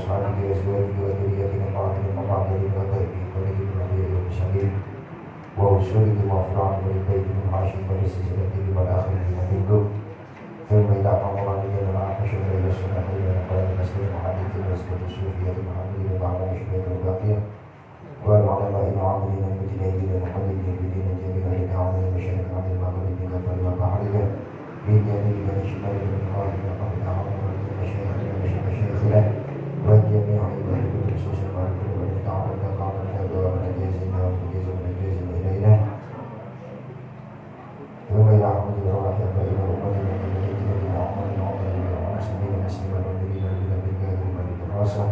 أصحابه وأزواجه وذريته وطاعته وطاعته وطاعته وطاعته ومسلمين وأصولهم وأفرعهم ولبيتهم عاشق ولسلسلتهم والآخرين منهم ثم إلى قوم من العاشر إلى السنة إلى قول المسلم وحديث المسلم الصوفية محمد وعلى شبية الباقية والعلماء العاملين المجتهدين المحددين في دين الجميع والداعين المشارك عن المغربين والمغاربة من جميع الشمال والمغرب والمغرب مشايخنا والجميع عباده بخصوص المعرفة والتعاون والتعاون ونجازنا ونجازنا إلينا ثم إلى عمد الروح إلى أمة الذين عمرنا المسلمين المسلمين والمؤمنين بالله بالدراسة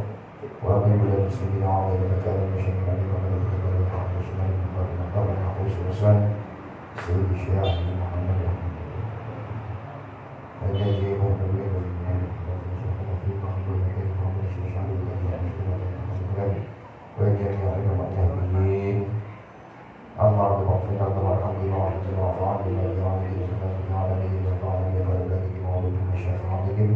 وأقل المسلمين على مكان المشرك عليهم ولا يتبع الشمال من نحوس وسلم سيد الشيعة محمد الذي يكون بالله وجميع النبيين اللهم اغفر لنا وارحمنا وارحمنا وعافنا وجعلنا في العالمين وفعلنا بارك وعليكم وشفاعتكم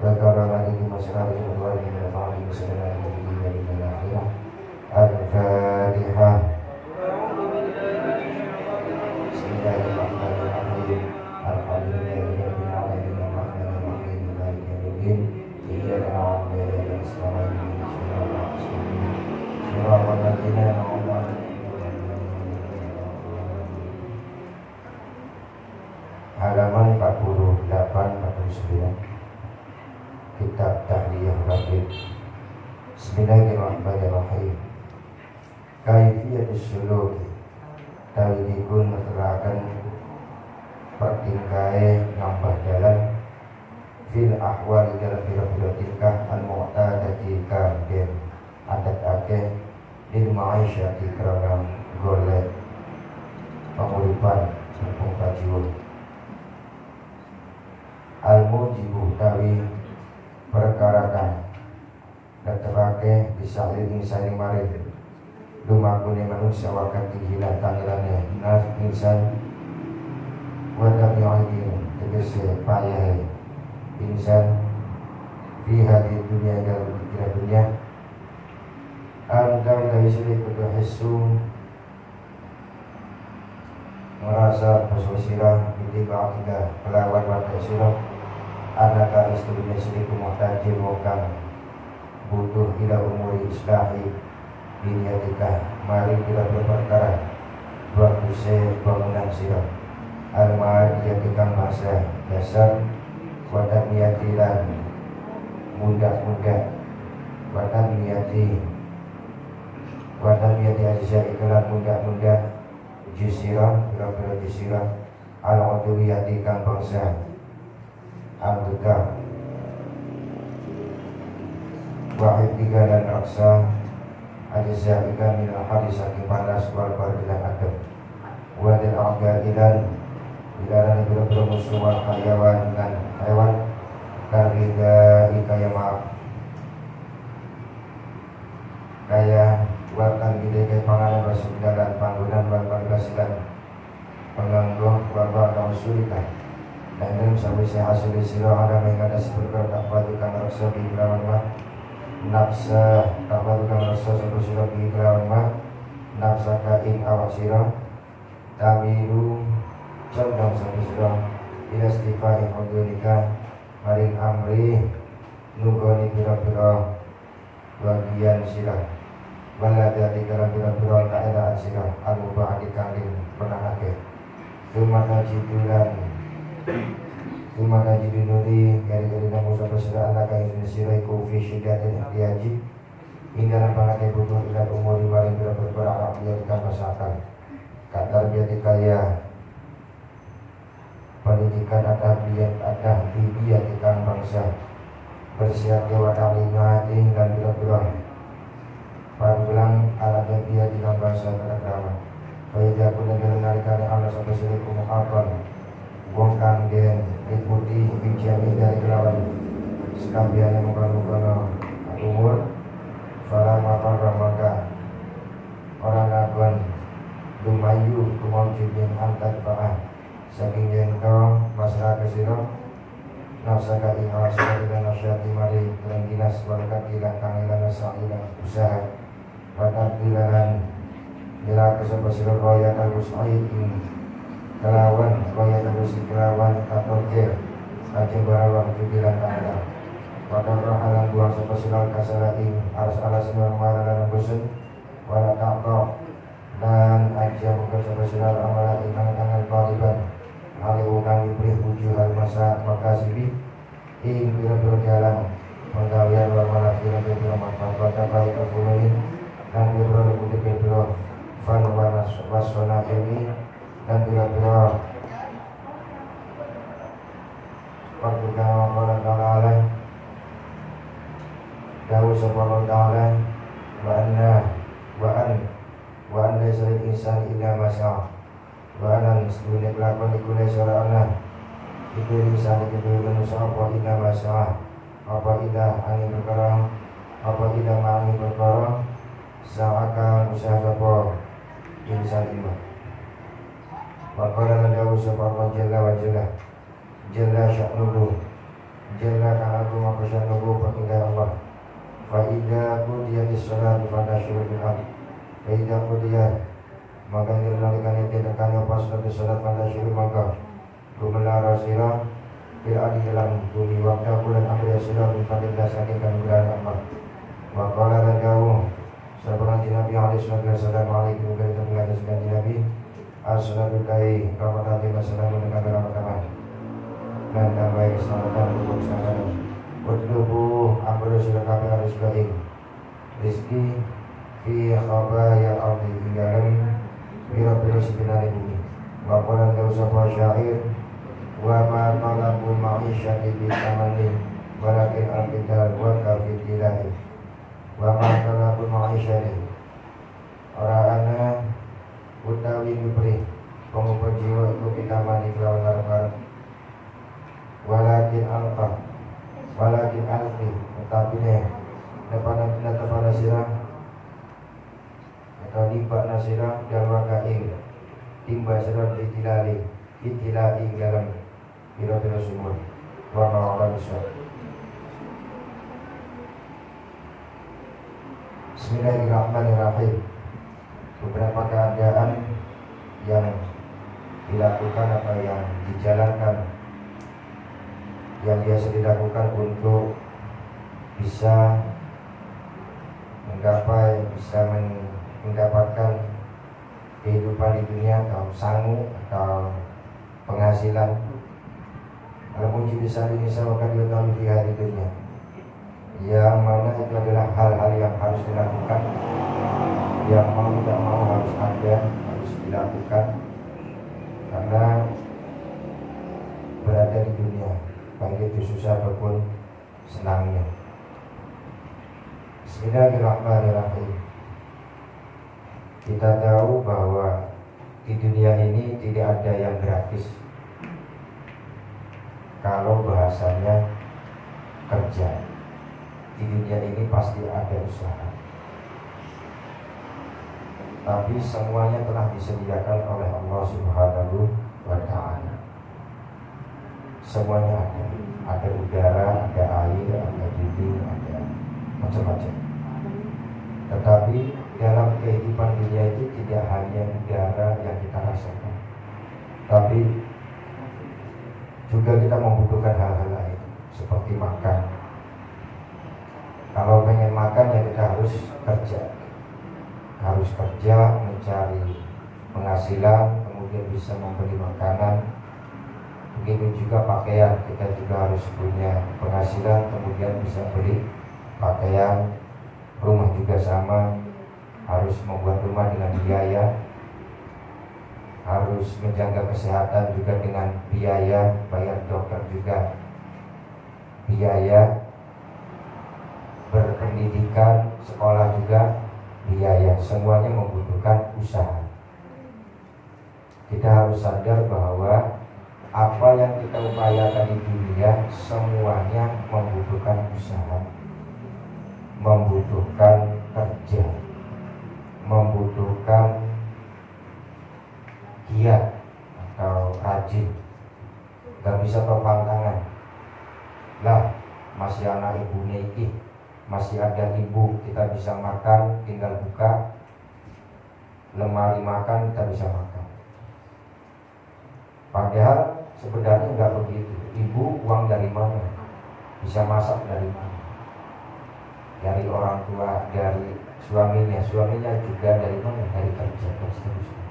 وكرامتكم وسلامكم وباركم وفعلكم وسلامكم في الدنيا والآخرة الفاتحة بسم الله الرحمن الرحيم الحمد لله رب العالمين الرحمن الرحيم مالك يوم الدين إياك نعبد وإياك نستعين صراط الذين أنعمت عليهم halaman 48-49 kitab Tahliyah Raghib. Bismillahirrahmanirrahim. Kaifiyatus suluk tawidikun menerakan pertingkai nambah dalam fil ahwal dalam biro-biro tingkah al-mu'tadati kamden adat akeh lil ma'isyati kerana golek penguripan pengkajian al-mujibu tawi perkarakan netepake bisa liring saling marid lumakune manusia wakati hilang tangilannya nas insan wadami aidin tegese payah insan fi hadhi dunia dalam pikiran dunia antang dari sini kudu hisu merasa bersusirah bitiba akidah kelawan wadah sirah anaka istrinya sendiri muhtajir wakang butuh ila umuri islahi diniatika mari kita berperkara buat usai bangunan sirah al-ma'adiyatikang masa dasar wadah niatilan mudah-mudah wadah niati azizah itulah mudah-mudah jisirah bila-bila jisirah al-udwiyyatikang bangsa Amduka Wahid tiga dan raksa Ajizahika minal hadis Hakim panas wal bardilan adab Wadil a'gadilan Bilaran bila-bila musuh wal hayawan dan hewan Karida ikaya maaf Kaya Wakan gede kaya pangalan Wasudalan panggunan wal barbasilan Pengangguh wabak dan usulikan dan dalam sampai saya hasil sirah ada mengada seperti tak padukan rasa di kelawan mah nafsa tak padukan rasa sampai sirah di kelawan mah nafsa kain awak sirah tamilu condong sampai sirah ila istifai hudulika maring amri nugoni pira-pira bagian sirah wala dari pira-pira keadaan sirah al-mubah dikanding pernah akeh Tumata jidulan Tumata jidunuri Gari-gari namu sampai sudah anak Kain sirai kufi syidatin ihtiyaji Hingga nampangan butuh ilat umur Ibarin bila-bila rakyatikan masyarakat Katar biati kaya Pendidikan adah bidiyatikan bangsa Bersiap dewa ta'limati dan bila-bila Parulang alat bidiyatikan bangsa beragama Faidah kuna dalam narikani Allah sampai seliku muhabban Wong kang den ikuti bijami dari kelawan Sekambiannya muka-muka umur Fala mafarra maka Orang lakuan Lumayu kumawjudin antat fa'ah Saking jengkau masyarakat sirah Nafsaka ing awasya dengan nasyati mari Dengan dinas wal katilan kangilan sa'ilan usaha Watadilan Bila kesempatan roya talusai'in Kelawan roya talusi kelawan katoke Kacing barawang jubilan kanda Wadara alam buang sepesiral kasalain Aras alasin orang marah dan bosan Wala takok Dan aja bukan sepesiral amalain Tangan-tangan kaliban Hali ukang diberi wujud hal masa makasibi Ing bila-bila jalan Penggawian wa malafina bila manfaat Wata baik kefuluhin Dan bila-bila lebih bila Fan wa wasona ini Dan bila-bila Waktukan wa ta'ala Dawu subhanahu wa ta'ala Wa anna Isra'il insan illa masya Wa anna sedunia kelakon ikulai sura'ana Ikul insan ikul manusia Apa ida masya Apa ida angin berkorong Apa ida ma'angin berkorong Sa'akan usaha sopo Insan iman Wa qala dawu subhanahu jalla wa jalla Jalla sya'nuhu Jalla ka'abu maka sya'nuhu Pakindah Allah Fa'idha qudiyatis salatu fadashiru fil ard Fa'idha qudiyat Maka ini menalikan yang tidak pas Nanti salat fadashiru maka Gumelara sirah Fil ard dalam bumi Wakda bulan akhir sirah Bifadillah saking kanugeraan Allah Wa qala dan jauh Sahabat Nabi Assalamualaikum warahmatullahi wabarakatuh Nabi Assalamualaikum warahmatullahi wabarakatuh Dan damai keselamatan untuk keselamatan Udlubu amru silakabi harus baik Rizki Fi khabaya ardi Dalam Bira-bira sebenarnya bumi Wa qalan dawsabah syair Wa ma talabu ma'isyati bitamani Walakin al-qidal wa kafitilahi Wa ma talabu ma'isyati Orang-ana Utawi mibri Pengupur jiwa itu bitamani Kelawan larang-larang Walakin al-qah Walakin alfi Tetapi nih Depan nasirah Atau libat nasirah Dan wakail Timba sirah itilali Itilali dalam Bira-bira sumur Wa ma'ala niswa Bismillahirrahmanirrahim Beberapa keadaan Yang dilakukan atau yang dijalankan Yang biasa dilakukan untuk bisa menggapai, bisa mendapatkan kehidupan di dunia atau sangu atau penghasilan. Kalau muji bisa ini sama kan tahu di hari dunia. Yang mana itu adalah hal-hal yang harus dilakukan, yang mau tidak mau harus ada, harus dilakukan karena berada di dunia. Baik itu susah ataupun senangnya. Bismillahirrahmanirrahim. Kita tahu bahwa di dunia ini tidak ada yang gratis. Kalau bahasanya kerja, di dunia ini pasti ada usaha. Tapi semuanya telah disediakan oleh Allah Subhanahu wa ta'ala. Semuanya ada udara, ada air, ada bumi, ada macam-macam. Tetapi dalam kehidupan dunia itu tidak hanya udara yang kita rasakan, tapi juga kita membutuhkan hal-hal lain seperti makan. Kalau pengen makan ya kita harus kerja mencari penghasilan, kemudian bisa membeli makanan. Begitu juga pakaian, kita juga harus punya penghasilan, kemudian bisa beli pakaian. Rumah juga sama, harus membuat rumah dengan biaya, harus menjaga kesehatan juga dengan biaya, bayar dokter juga biaya, berpendidikan, sekolah juga biaya. Semuanya membutuhkan usaha. Kita harus sadar bahwa apa yang kita upayakan di dunia semuanya membutuhkan usaha, membutuhkan kerja, membutuhkan giat atau rajin. Gak bisa perpantangan lah masih anak ibunya iki masih ada ibu, kita bisa makan, tinggal buka lemari makan, kita bisa makan. Padahal sebenarnya nggak begitu. Ibu uang dari mana? Bisa masak dari mana? Dari orang tua, dari suaminya juga dari mana? Dari kerja dan seterusnya.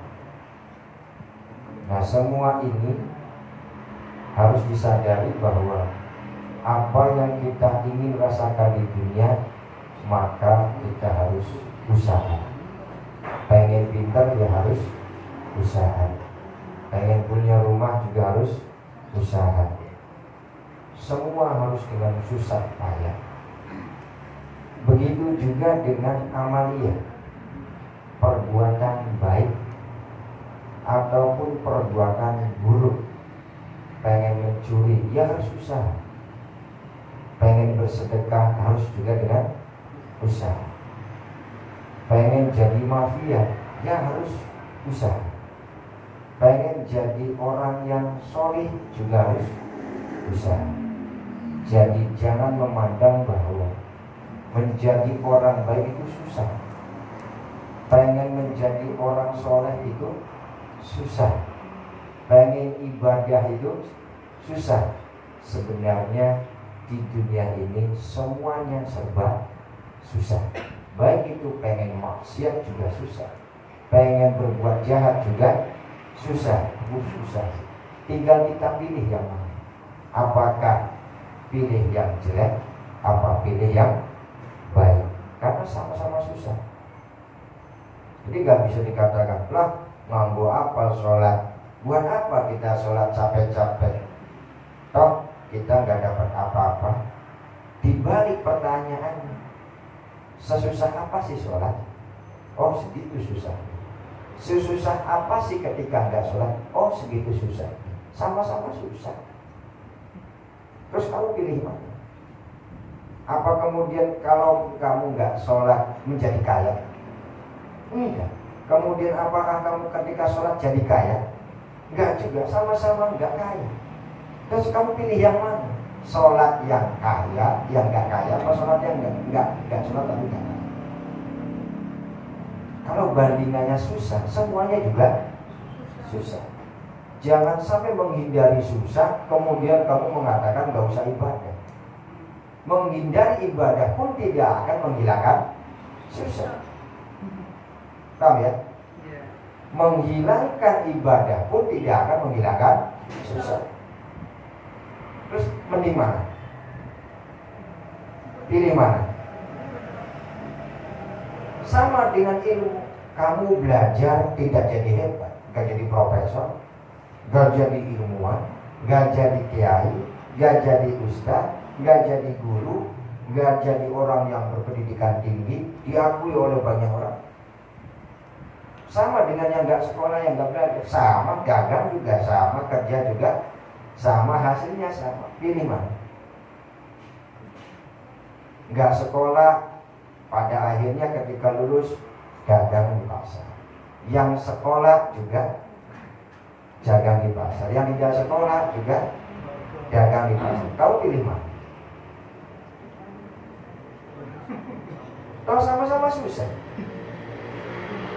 Nah, semua ini harus disadari bahwa apa yang kita ingin rasakan di dunia, maka kita harus usaha. Pengen pintar ya harus usaha. Pengen punya rumah juga harus usaha. Semua harus dengan susah payah. Begitu juga dengan amalia, perbuatan baik ataupun perbuatan buruk. Pengen mencuri ya harus usaha. Pengen bersedekah harus juga dengan usaha. Pengen jadi mafia ya harus usaha. Pengen jadi orang yang solih juga harus usaha. Jadi jangan memandang bahwa menjadi orang baik itu susah. Pengen menjadi orang soleh itu susah. Pengen ibadah itu susah. Sebenarnya di dunia ini semuanya serba susah. Baik itu pengen maksiat juga susah, pengen berbuat jahat juga susah. Susah. Tinggal kita pilih yang mana. Apakah pilih yang jelek, apa pilih yang baik? Karena sama-sama susah. Jadi gak bisa dikatakan, lah nganggo apa sholat, buat apa kita sholat capek-capek, toh kita gak dapat apa-apa. Dibalik pertanyaannya, sesusah apa sih sholat? Oh segitu susah. Sesusah apa sih ketika nggak sholat? Oh segitu susah. Sama-sama susah. Terus kamu pilih mana? Apa kemudian kalau kamu nggak sholat menjadi kaya? Enggak. Kemudian apakah kamu ketika sholat jadi kaya? Enggak juga. Sama-sama nggak kaya. Terus kamu pilih yang mana? Sholat yang kaya, yang nggak kaya, apa sholat yang nggak sholat tapi nggak kaya? Kalau bandingannya susah, semuanya juga susah. Jangan sampai menghindari susah, kemudian kamu mengatakan nggak usah ibadah. Menghindari ibadah pun tidak akan menghilangkan susah. Paham ya? Menghilangkan ibadah pun tidak akan menghilangkan susah. Terus mending mana? Pilih mana? Sama dengan ilmu. Kamu belajar tidak jadi hebat, gak jadi profesor, gak jadi ilmuwan, gak jadi kiai, gak jadi ustaz, gak jadi guru, gak jadi orang yang berpendidikan tinggi, diakui oleh banyak orang. Sama dengan yang gak sekolah, yang gak belajar. Sama, dagang juga sama, kerja juga sama, hasilnya sama. Pilih mana? Gak sekolah, pada akhirnya ketika lulus dagang di pasar. Yang sekolah juga dagang di pasar. Yang tidak sekolah juga dagang di pasar. Kau pilih mana? Tahu sama-sama susah.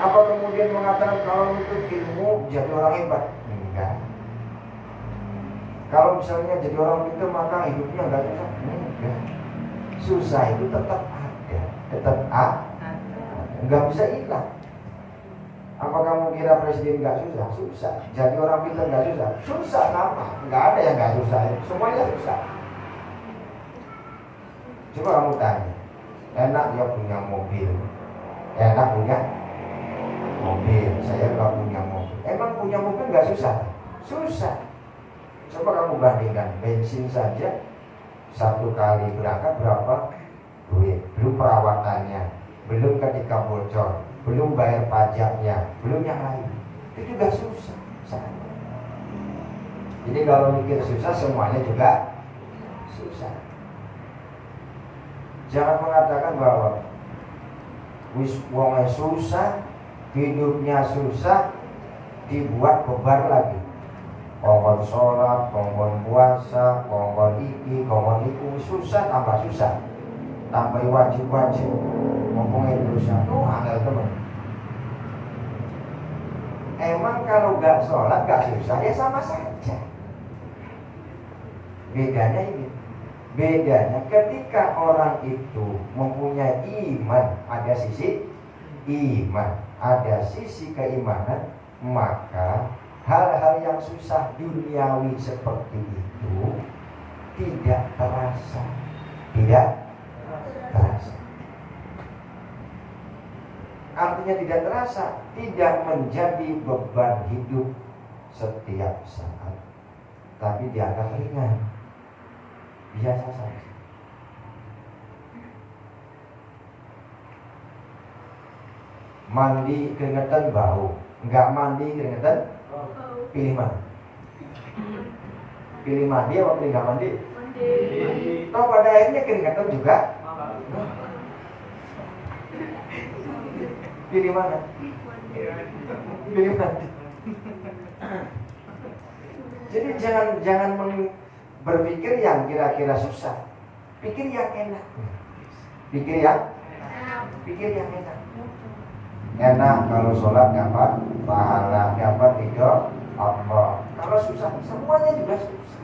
Apa kemudian mengatakan kalau nuntut ilmu jadi orang hebat? Enggak. Kalau misalnya jadi orang pintar maka hidupnya enggak susah? Enggak. Susah itu tetap ada, tetap enggak bisa hilang. Apa kamu kira presiden enggak susah? Susah. Jadi orang pintar enggak susah? Susah sama. Enggak ada yang enggak susah. Semuanya susah. Coba kamu tanya. Enak ya punya mobil. Enak punya mobil. Saya enggak punya mobil. Emang punya mobil enggak susah? Susah. Coba kamu bandingkan bensin saja satu kali berangkat berapa duit, belum perawatannya, belum ketika bocor, belum bayar pajaknya, belum yang lain. Itu juga susah. Jadi kalau mikir susah semuanya juga susah. Jangan mengatakan bahwa wis wongnya susah, hidupnya susah, dibuat beban lagi. Kongkon sholat, kongkon puasa, kongkon iki, kongkon iku, susah tambah susah. tambah wajib-wajib ngomongin dosa tuh angel teman. Emang kalau gak sholat gak susah ya sama saja. Bedanya ini, bedanya ketika orang itu mempunyai iman, ada sisi iman, ada sisi keimanan, maka hal-hal yang susah duniawi seperti itu tidak terasa, tidak terasa. Artinya tidak terasa, tidak menjadi beban hidup setiap saat, tapi dianggap ringan, biasa saja. Mandi keringetan bau, enggak mandi keringetan pilih mana? Pilih mandi apa pilih enggak mandi? Mandi. Toh pada akhirnya keringetan juga. Pilih mana? Pilih mandi. Jadi jangan berpikir yang kira-kira susah. Pikir yang enak. Pikir yang enak. Enak kalau sholat dapat pahala, dapat ridho Allah. Kalau susah, semuanya juga susah.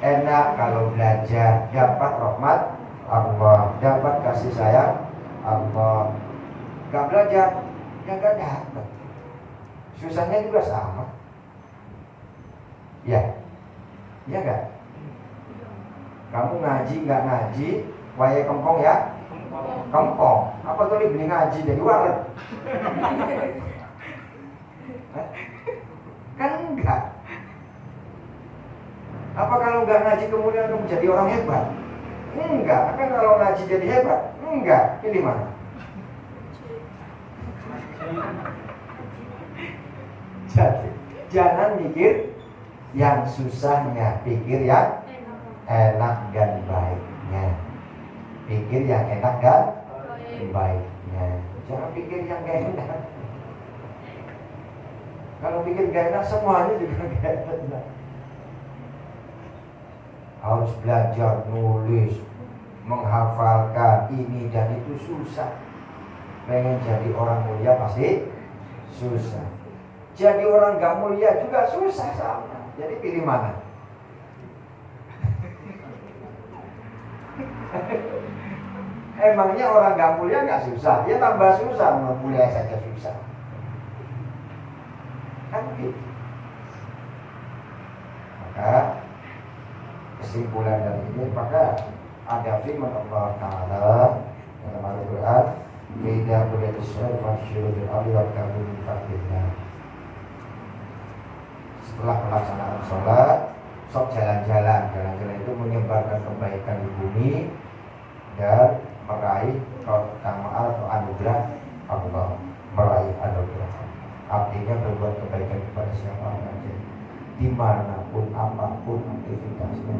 Enak kalau belajar, dapat rahmat Allah, dapat kasih sayang Allah. Gak belajar, ya gak dapat. Susahnya juga sama. Ya, ya gak? Kamu ngaji gak ngaji, waya kempong ya? Kempong. Apa tuh beli ngaji jadi walet? Kan enggak. Apa kalau enggak ngaji kemudian kamu jadi orang hebat? Enggak. Kan kalau ngaji jadi hebat? Enggak. Pilih mana? Jadi jangan mikir yang susahnya, pikir yang enak dan baiknya. Pikir yang enak dan baiknya. Jangan pikir yang gak enak. Kalau pikir gak enak, semuanya juga gak enak. Harus belajar nulis, menghafalkan ini dan itu susah. Pengen jadi orang mulia pasti susah. Jadi orang gak mulia juga susah sama. Jadi pilih mana? Emangnya orang gak mulia gak susah? Ya tambah susah, mulia saja susah. Kan gitu. Maka kesimpulan dari ini, maka ada firman Allah Ta'ala dalam Al-Quran, "Bida boleh disuruh masyur bil ardi wa kabul min fadlillah." Setelah pelaksanaan sholat, sok jalan-jalan. Jalan-jalan itu menyebarkan kebaikan di bumi dan meraih keutamaan atau anugerah Allah, meraih anugerah. Artinya berbuat kebaikan kepada siapa saja, dimanapun apapun aktivitasnya.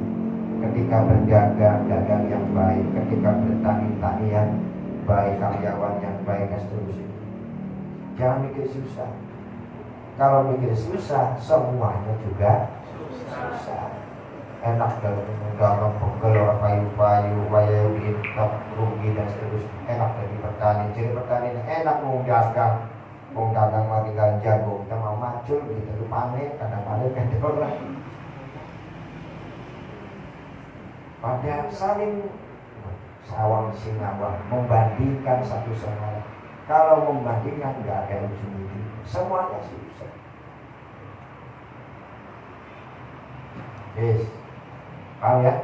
Ketika berdagang, dagang yang baik. Ketika bertani, tanian baik, karyawan yang baik, dan seterusnya. Jangan mikir susah. Kalau mikir susah, semuanya juga susah. Enak dalam pegel orang payu-payu, waya bintak, rugi dan seterusnya. Enak jadi petani. Jadi petani enak mau dagang. Mau dagang mau tinggal jagung, kita mau macul gitu, itu panen, kadang panen kan orang. Pada saling sawang sinawang, membandingkan satu sama lain. Kalau membandingkan nggak ada ujung-ujung, semuanya susah. Yes. Paham ya?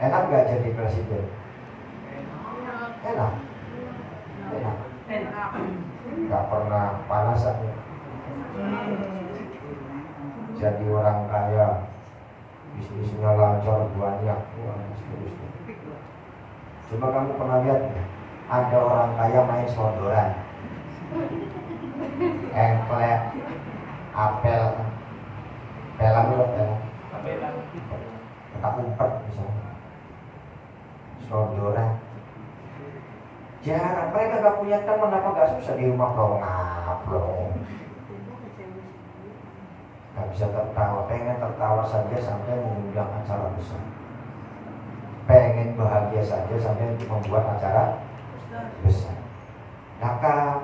Enak gak jadi presiden? Enak. Gak pernah panasan. Jadi orang kaya, bisnisnya lancar, banyak, seterusnya. Coba kamu pernah lihat ya? Ada orang kaya main sodoran, engklek, apel, pelan dulu pelan. Tak umpet misalnya, sodoran. Jarang, mereka gak punya teman, apa gak susah di rumah kau ngaplong. Gak bisa tertawa, pengen tertawa saja sampai mengundang acara besar. Pengen pengen bahagia saja sampai membuat acara besar. Nah kamu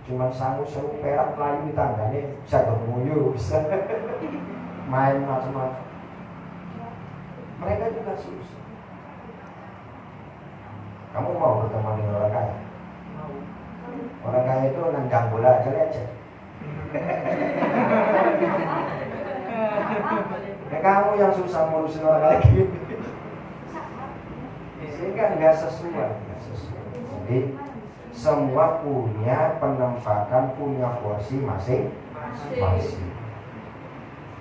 cuma sanggup seru perak Melayu di tangganya, bisa bermuyu, bisa main macam-macam. Mereka juga susah. Kamu mau berteman dengan orang kaya? Orang kaya itu nendang bola aja lecet. Ya kamu yang susah ngurusin orang kayak gitu, sehingga nggak sesuai. Jadi semua punya penempatan, punya porsi masing-masing.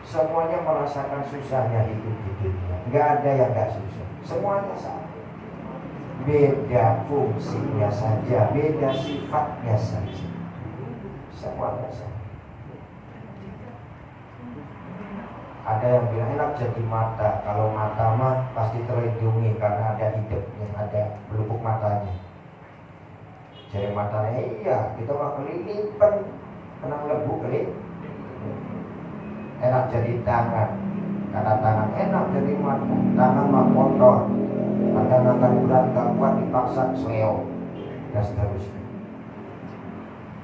Semuanya merasakan susahnya hidup di dunia. Nggak ada yang nggak susah. Semuanya sama. Beda fungsinya saja, beda sifatnya saja. Semuanya sama. Ada yang bilang enak jadi mata. Kalau mata mah pasti terlindungi karena ada hidupnya, ada pelupuk matanya. Jadi matanya iya, kita mah kelilipan, kena lebu kelip. Enak jadi tangan, karena tangan enak jadi mata. Tangan mah kotor, makan berat gak kuat dipaksa seleo dan seterusnya.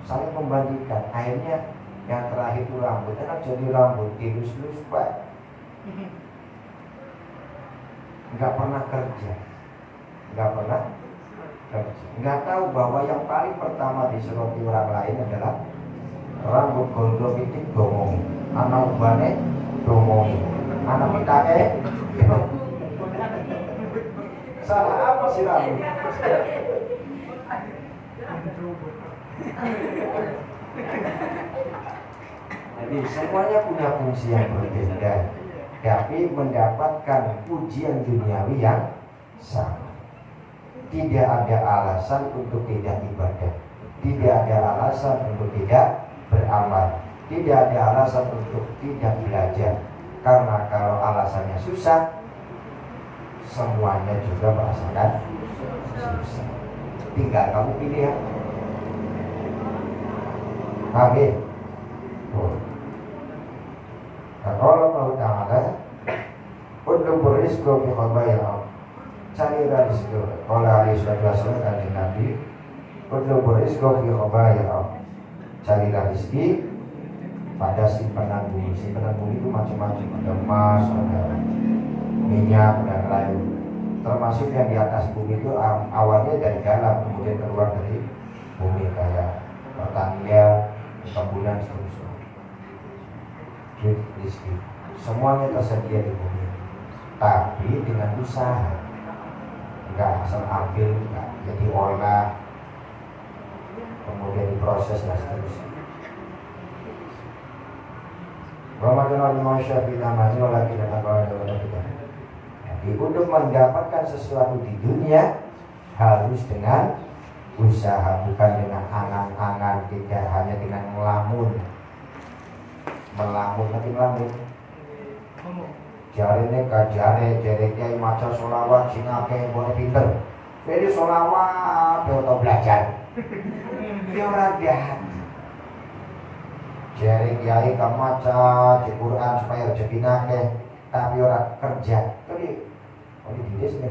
Saling membandingkan. Akhirnya yang terakhir itu rambut, enak jadi rambut, dilus-lus baik. Nggak pernah kerja, nggak tahu bahwa yang paling pertama disoroti orang lain adalah rambut gondrong itu domong, anak ubane domong, anak pitake salah apa sih rambut? Jadi semuanya punya fungsi yang berbeda, tapi mendapatkan pujian duniawi yang sama. Tidak ada alasan untuk tidak ibadah, tidak ada alasan untuk tidak beramal, tidak ada alasan untuk tidak belajar. Karena kalau alasannya susah, semuanya juga merasakan susah. Tinggal kamu pilih ya. Amin. Kalau Allah Ta'ala untuk berizku fi khabayra, carilah rizki. Kalau Ali SAW kanjeng Nabi, untuk berizku fi khabayra, carilah rizki pada simpenan bumi. Simpenan bumi itu macam-macam, ada emas, ada minyak dan lain. Termasuk yang di atas bumi itu awalnya dari dalam, kemudian keluar dari bumi, kayak pertanian, perkebunan, seterusnya. Rizki semuanya tersedia di bumi, tapi dengan usaha. Enggak asal ambil, enggak jadi olah, kemudian diproses dan seterusnya. Jadi untuk mendapatkan sesuatu di dunia harus dengan usaha, bukan dengan angan-angan, tidak hanya dengan melamun, nanti melamun. Jarene jare kiai maca sholawat sing akeh boleh pinter. Jadi sholawat atau belajar. Dia ora jahat. Jare kiai kamu maca di Quran supaya rezeki akeh, tapi ora kerja. Jadi di desa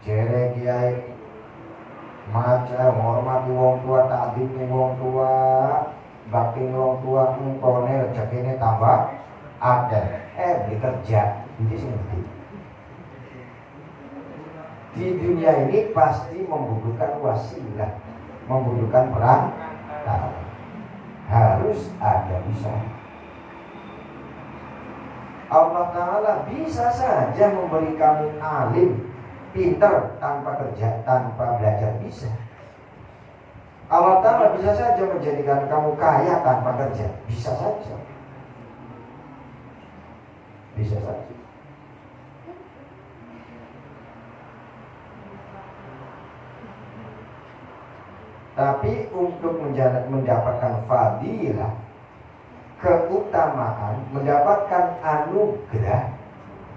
jare kiai maca menghormati wong tua, takdim wong tua, bakti wong tua, engkone rezekine tambah ada. Beli kerja di sini. Di dunia ini pasti membutuhkan wasilah, membutuhkan perantara. Harus ada usaha. Allah Ta'ala bisa saja memberi kamu alim, pintar tanpa kerja, tanpa belajar, bisa. Allah Ta'ala bisa saja menjadikan kamu kaya tanpa kerja, bisa saja. Bisa saja. Tapi untuk mendapatkan fadilah, keutamaan, mendapatkan anugerah,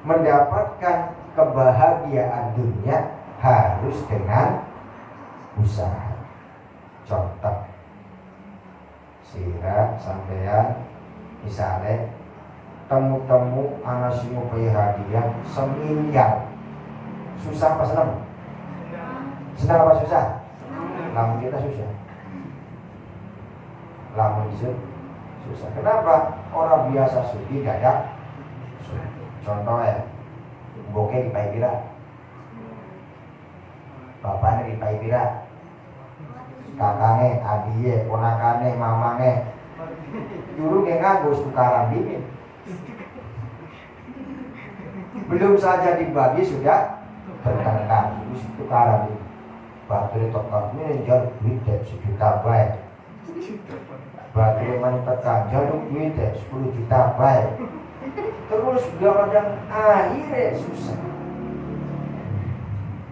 mendapatkan kebahagiaan dunia harus dengan usaha. Contoh, sira sampean misalnya temu-temu anak semua pakai hadiah semiliar. Susah apa senang? Senang apa susah? Lamun kita susah. Lamun susah. Kenapa? Orang biasa sugi dadak. Contohnya, bokeh di Paipira, bapaknya di Paipira, kakaknya, adiknya, ponakane, mamangnya, dulu dia nganggus tukaran dingin. Belum saja dibagi sudah bertengkar, tukaran dingin. Baterai tokak ini jual duit 1 juta baik. Baterai mantekan jual duit 10 juta baik. Terus kadang akhirnya susah.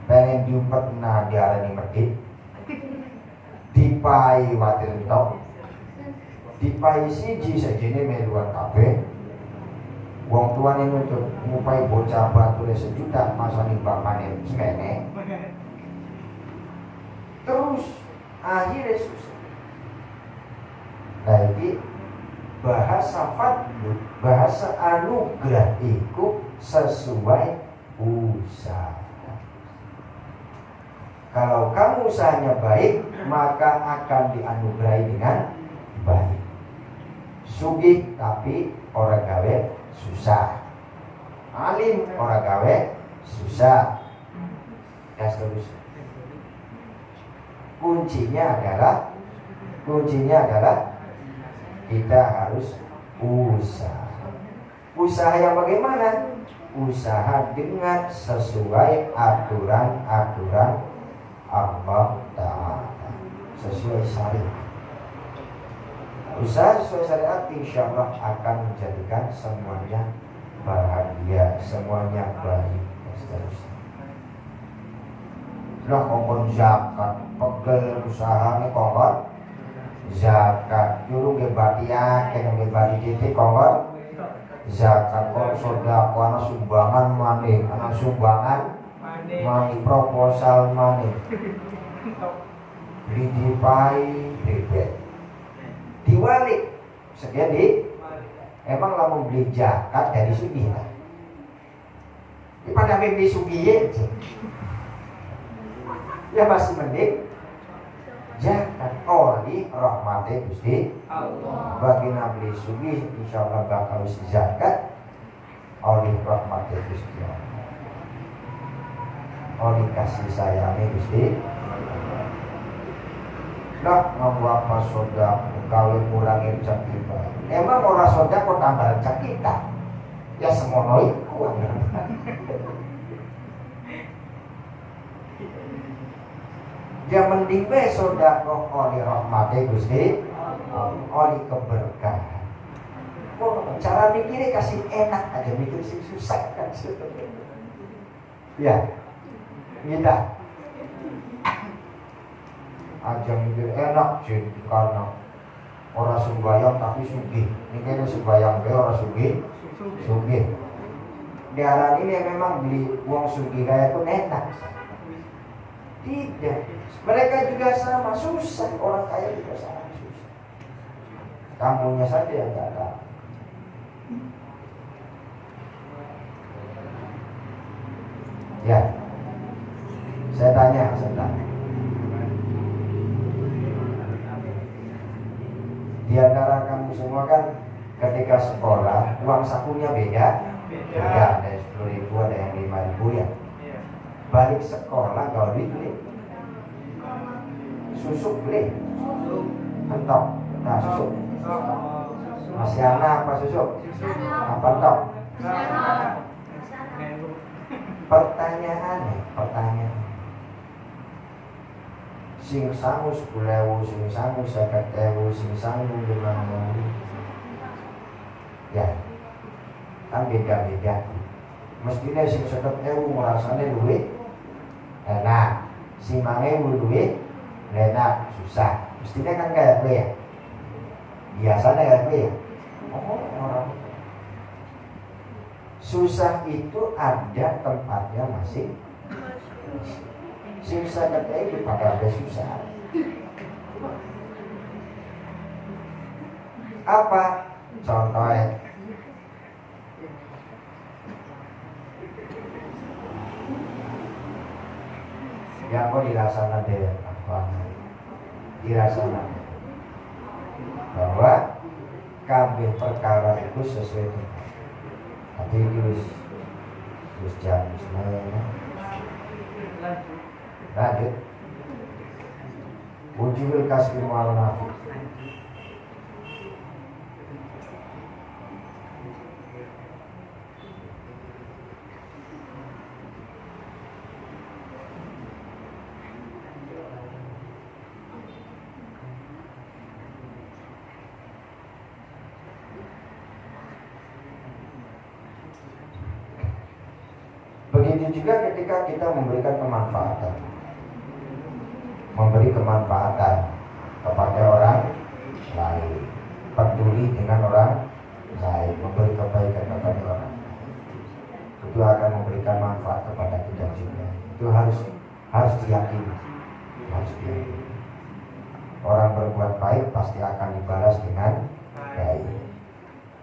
Pengen diumpet nah diarani medit, dipai watir tok, dipai siji sajene meluan kabeh. Wong tuane nuntut ngupai bocah bature 1 juta masa ning bapane semene. Terus akhirnya susah. Nah iki bahasa fadlu, bahasa anugerah itu sesuai usaha. Kalau kamu usahanya baik, maka akan dianugerahi dengan baik. Sugih tapi orang gawe susah, alim orang gawe susah, dan seterusnya. Kuncinya adalah kita harus usaha. Usaha yang bagaimana? Usaha dengan sesuai aturan-aturan Allah Ta'ala, sesuai syariat. Usaha sesuai syariat insya Allah akan menjadikan semuanya bahagia, semuanya baik, dan seterusnya. Nah, kongkon zakat, pegel usahanya kongkon zakat, dulu gebatian, kena gebati titik kongkon zakat, kong sodako, anak sumbangan maning, anak sumbangan maning, proposal maning, didipai bebek, diwalik, segede, emang lamun beli zakat dari sugih lah. Ini pada beli sugih ya masih mending zakat oli rahmati Gusti Allah. Bagi beli sugih insyaallah bakal zakat oli rahmati Gusti Allah. Oli kasih sayangnya Gusti. Lah ngapa soda gawe kurangin rezeki kita. Emang ora soda kok tambah rezeki kita. Ya semono iku. Ya mending we sedekah oleh rahmate Gusti, oleh keberkahan. Oh, cara mikirnya kasih enak aja, mikir sih susah kan. Ya, kita aja mikir enak sih karena orang sembahyang tapi sugih. Ini kan sembahyang be orang sugih. Diaran ini memang beli uang sugih kayak itu enak. Tidak, mereka juga sama susah, orang kaya juga sama susah. Kamunya saja yang tak tahu. Ya, saya tanya. Di antara kamu semua kan ketika sekolah uang sakunya beda, ada 10.000, ada yang 5.000 ya. Balik sekolah kalau duit beli susuk beli entok. Nah susuk masih anak apa susuk apa entok. Pertanyaan sing sangu 10.000, sing sangu 50.000, sing sangu 5.000 ya kan beda-beda. Mestinya sing 50.000 merasanya duit enak, si 5.000 duit enak susah. Mestinya kan kayak gue ya, biasanya kayak gue ya. Orang susah itu ada tempatnya masing. Sing 50.000 pada ada susah. Apa contohnya? yang kok dirasana deh dirasana bahwa kabeh perkara itu sesuai dengan tapi terus jam lanjut wujudul kasbi mu'al nafi. Begitu juga ketika kita memberikan kemanfaatan, memberi kemanfaatan kepada orang lain, peduli dengan orang lain, memberi kebaikan kepada orang lain, itu akan memberikan manfaat kepada kita juga. Itu harus diyakini, harus diyakini. Orang berbuat baik pasti akan dibalas dengan baik.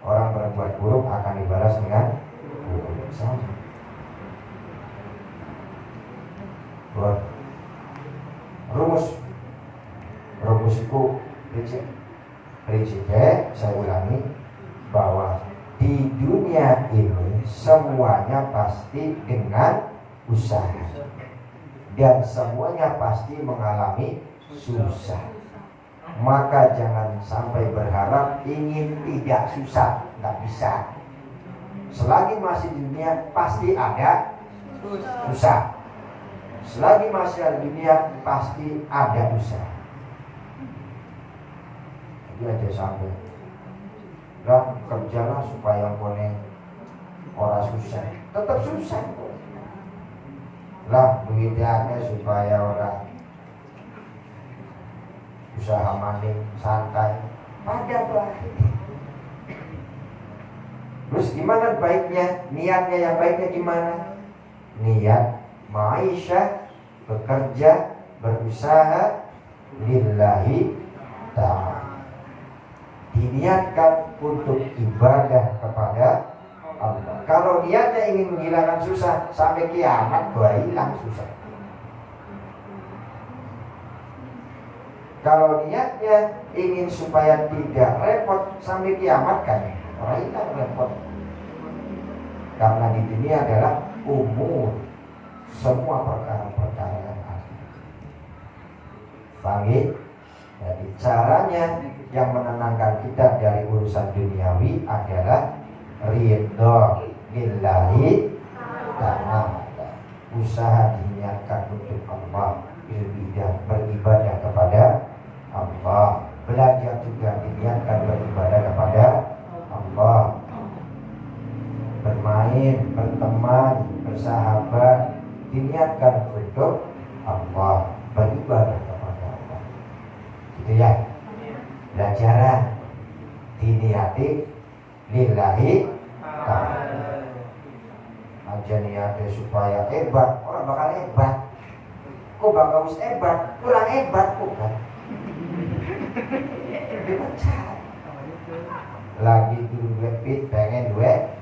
Orang berbuat buruk akan dibalas dengan buruk. Sama. Rumus itu prinsipnya saya ulangi bahwa di dunia ini semuanya pasti dengan usaha dan semuanya pasti mengalami susah. Maka jangan sampai berharap ingin tidak susah, nggak bisa. Selagi masih di dunia pasti ada susah. Selagi masih ada dunia pasti ada usaha. Jadi aja sampai lah kerjalah supaya kone orang susah, tetap susah. Lah duitnya supaya orang usaha maning santai, pada baik. Terus gimana baiknya? Niatnya yang baiknya gimana? Niat Ma'isyah, bekerja, berusaha lillahi ta'ala, diniatkan untuk ibadah kepada Allah. Kalau niatnya ingin menghilangkan susah, sampai kiamat gua hilang susah. Kalau niatnya ingin supaya tidak repot, sampai kiamat kan orang hilang repot. Karena di dunia adalah umur semua perkara-perkara yang ada. Paham? Jadi caranya yang menenangkan kita dari urusan duniawi adalah ridho lillahi ta'ala. Usaha diniatkan untuk Allah, beribadah kepada Allah. Belajar juga diniatkan beribadah kepada Allah. Bermain, berteman, bersahabat diniatkan untuk Allah, beribadah kepada Allah. Gitu ya. Belajaran diniati lillahi ta'ala. Aja niatnya supaya hebat, orang bakal hebat. Kok bakal wis hebat, kurang hebat kok kan. Lagi dulu duit pit, pengen duit.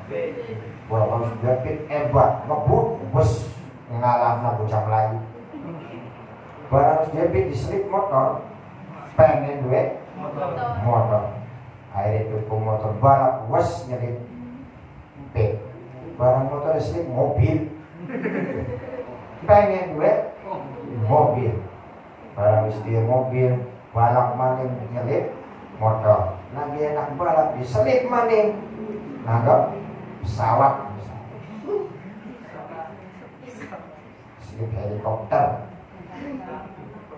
Kalau duit pit hebat, ngebut, bus ngalahna bocah Melayu. Barang duit diselip motor, pengen duit motor. Akhirnya tuku motor balap, wes nyelip pit. Barang motor diselip mobil, pengen duit mobil. Barang dia mobil balap maning nyelip motor. Lagi enak balap diselip maning nanggap pesawat. Selip helikopter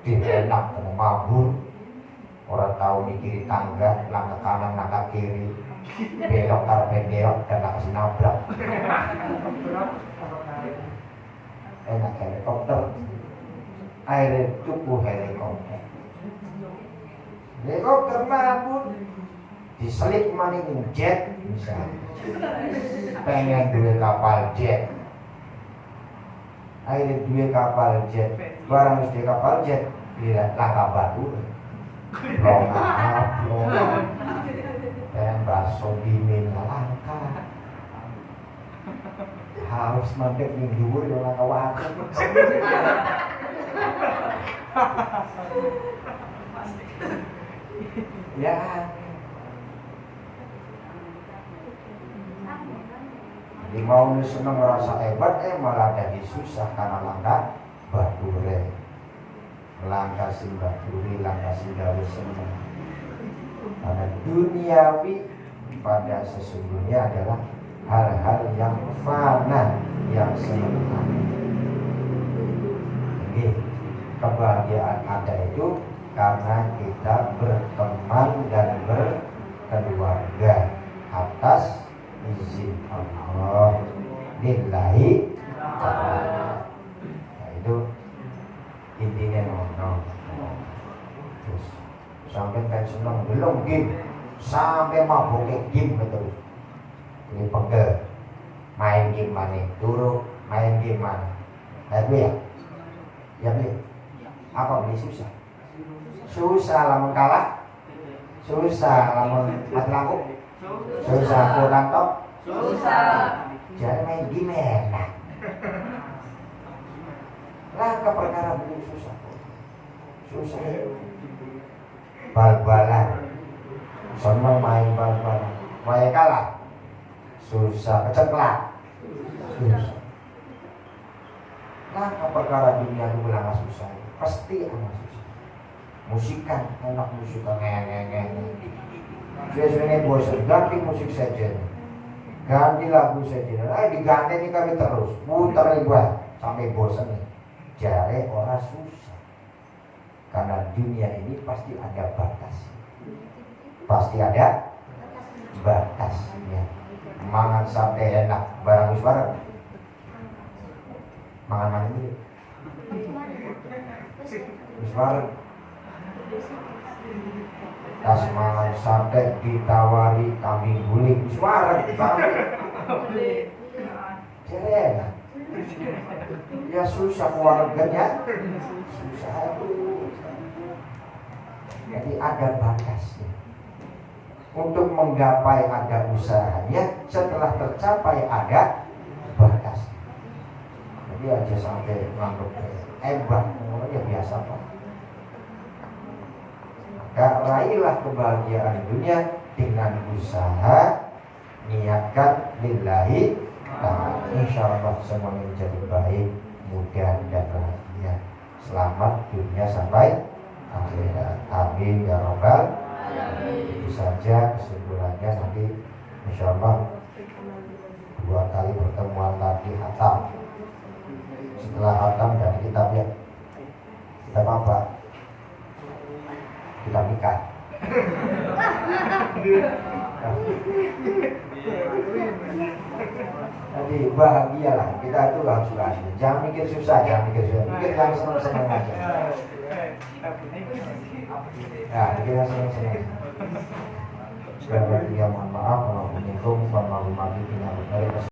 di enak mau mabur, orang tahu mikiri tangga, langkah kanan langkah kiri, belok karpet belok dan tak kasih nabrak. Enak helikopter, air tuku helikopter. Helikopter mabur diselip maning jet misalnya. Pengen duwe kapal jet, akhirnya duwe kapal jet, barang duwe kapal jet lihat langkah batu longah pengen bakso dimin langkah harus mandek ning dhuwur yo langkah wae Ya. Jadi mau seneng ngerasa hebat, malah jadi susah karena langkah bature. Langkah sing bature, langkah sing gawe seneng. Karena duniawi pada sesungguhnya adalah hal-hal yang fana, yang sementara. Jadi kebahagiaan ada itu karena kita berteman dan berkeluarga atas izin Allah lillahi ta'ala. Nah, itu intinya ngono. Terus sampai kan seneng belum game, sampai mabuk game terus. Ini pegel, main game mana, turu main game mana. Beli ya? Ya beli. Apa beli susah? Susah lamun kalah, susah lamun mati lampu, susah kurang top, susah. Jangan main game enak. Langkah perkara beli susah, susah. Bal-balan, seneng main bal-balan, main kalah, susah, keceklak, susah. Langkah perkara dunia itu bilang susah, pasti amat susah. Musikan, enak musikan, ngeng. Sesuai bosan, ganti musik saja, ganti lagu saja. Diganti ini kami terus, putar buat sampai bosan nih. Jare orang susah, karena dunia ini pasti ada batas, pasti ada batasnya. Mangan sate enak, barang wis bareng. Mangan ini, wis bareng. Tas mangan sate ditawari kambing guling, wis bareng. Enak. Ya susah keluarganya, susah itu. Jadi ada batasnya. Untuk menggapai ada usahanya, setelah tercapai ada batas. Jadi aja sampai nganggep hebat, ya biasa Pak. Maka raihlah kebahagiaan dunia dengan usaha, niatkan lillahi ta'ala. Insyaallah semuanya menjadi baik, mudah dan bahagia. Selamat dunia sampai akhirat. Amin ya rabbal alamin. Itu saja kesimpulannya. Nanti insyaallah 2 kali pertemuan tadi hatam. Setelah hatam dari kitabnya kita apa? Kita nikah. Jadi bahagialah, kita itu harus bahagia. Jangan mikir susah, mikir yang senang-senang aja. Ya, mikir yang senang-senang. Mohon maaf, wassalamualaikum warahmatullahi wabarakatuh.